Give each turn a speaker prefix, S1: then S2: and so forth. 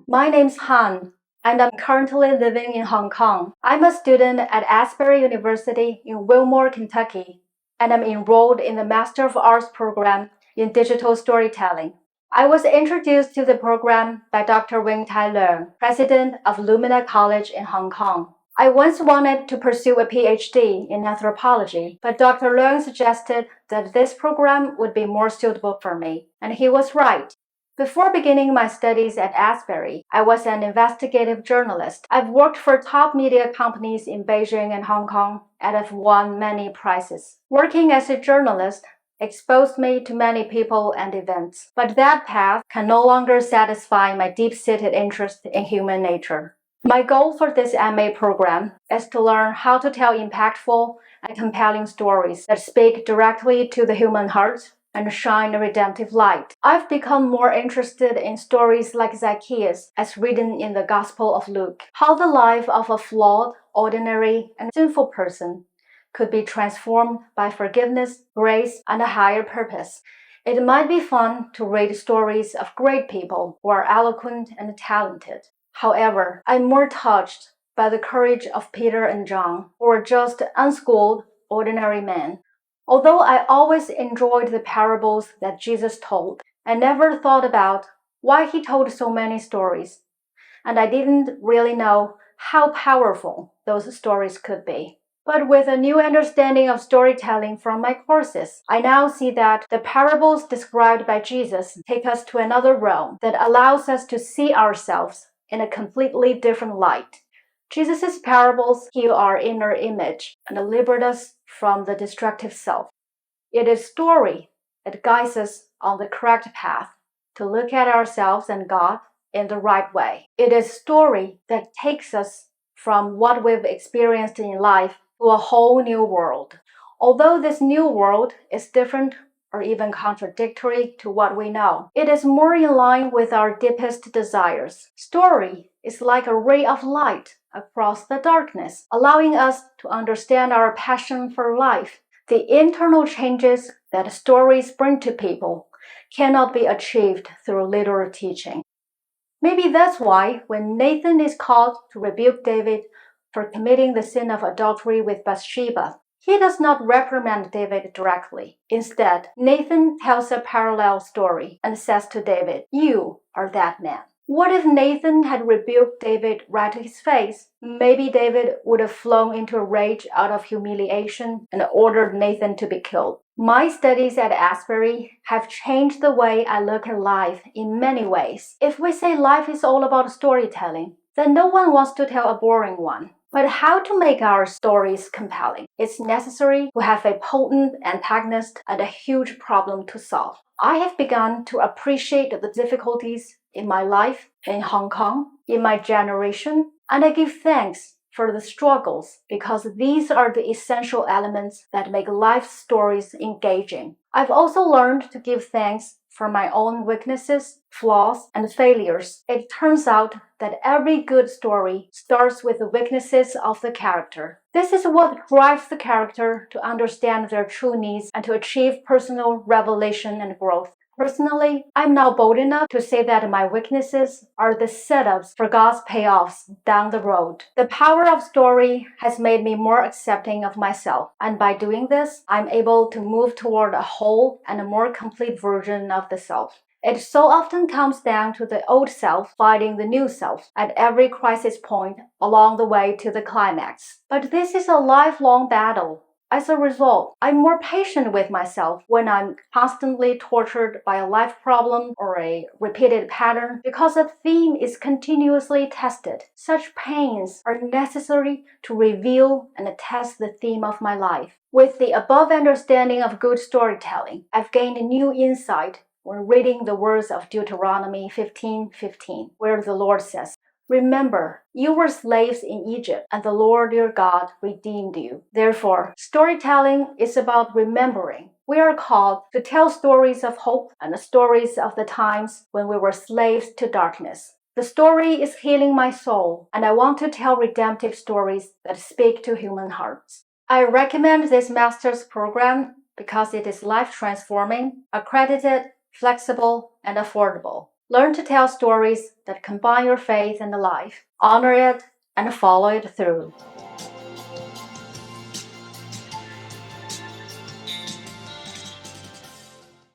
S1: My name's Han, and I'm currently living in Hong Kong. I'm a student at Asbury University in Wilmore, Kentucky, and I'm enrolled in the Master of Arts program in digital storytelling. I was introduced to the program by Dr. Wing-Tai Leung, president of Lumina College in Hong Kong. I once wanted to pursue a PhD in anthropology, but Dr. Leung suggested that this program would be more suitable for me, and he was right. Before beginning my studies at Asbury, I was an investigative journalist. I've worked for top media companies in Beijing and Hong Kong and have won many prizes. Working as a journalist exposed me to many people and events, but that path can no longer satisfy my deep-seated interest in human nature. My goal for this MA program is to learn how to tell impactful and compelling stories that speak directly to the human heart and shine a redemptive light. I've become more interested in stories like Zacchaeus, as written in the Gospel of Luke, how the life of a flawed, ordinary, and sinful person could be transformed by forgiveness, grace, and a higher purpose. It might be fun to read stories of great people who are eloquent and talented. However, I'm more touched by the courage of Peter and John, who were just unschooled, ordinary men. Although I always enjoyed the parables that Jesus told, I never thought about why he told so many stories, and I didn't really know how powerful those stories could be. But with a new understanding of storytelling from my courses, I now see that the parables described by Jesus take us to another realm that allows us to see ourselves in a completely different light. Jesus' parables heal our inner image and liberate us from the destructive self. It is story that guides us on the correct path to look at ourselves and God in the right way. It is story that takes us from what we've experienced in life to a whole new world. Although this new world is different or even contradictory to what we know, it is more in line with our deepest desires. Story is like a ray of light across the darkness, allowing us to understand our passion for life. The internal changes that stories bring to people cannot be achieved through literal teaching. Maybe that's why when Nathan is called to rebuke David for committing the sin of adultery with Bathsheba, he does not reprimand David directly. Instead, Nathan tells a parallel story and says to David, "You are that man." What if Nathan had rebuked David right to his face? Maybe David would have flown into a rage out of humiliation and ordered Nathan to be killed. My studies at Asbury have changed the way I look at life in many ways. If we say life is all about storytelling, then no one wants to tell a boring one. But how to make our stories compelling? It's necessary to have a potent antagonist and a huge problem to solve. I have begun to appreciate the difficulties in my life in Hong Kong, in my generation, and I give thanks for the struggles because these are the essential elements that make life stories engaging. I've also learned to give thanks for my own weaknesses, flaws, and failures. It turns out that every good story starts with the weaknesses of the character. This is what drives the character to understand their true needs and to achieve personal revelation and growth. Personally, I'm now bold enough to say that my weaknesses are the setups for God's payoffs down the road. The power of story has made me more accepting of myself, and by doing this, I'm able to move toward a whole and a more complete version of the self. It so often comes down to the old self fighting the new self at every crisis point along the way to the climax. But this is a lifelong battle. As a result, I'm more patient with myself when I'm constantly tortured by a life problem or a repeated pattern because a theme is continuously tested. Such pains are necessary to reveal and test the theme of my life. With the above understanding of good storytelling, I've gained a new insight when reading the words of Deuteronomy 15:15, where the Lord says, "Remember, you were slaves in Egypt, and the Lord your God redeemed you." Therefore, storytelling is about remembering. We are called to tell stories of hope and stories of the times when we were slaves to darkness. The story is healing my soul, and I want to tell redemptive stories that speak to human hearts. I recommend this master's program because it is life-transforming, accredited, flexible, and affordable. Learn to tell stories that combine your faith and life. Honor it and follow it through.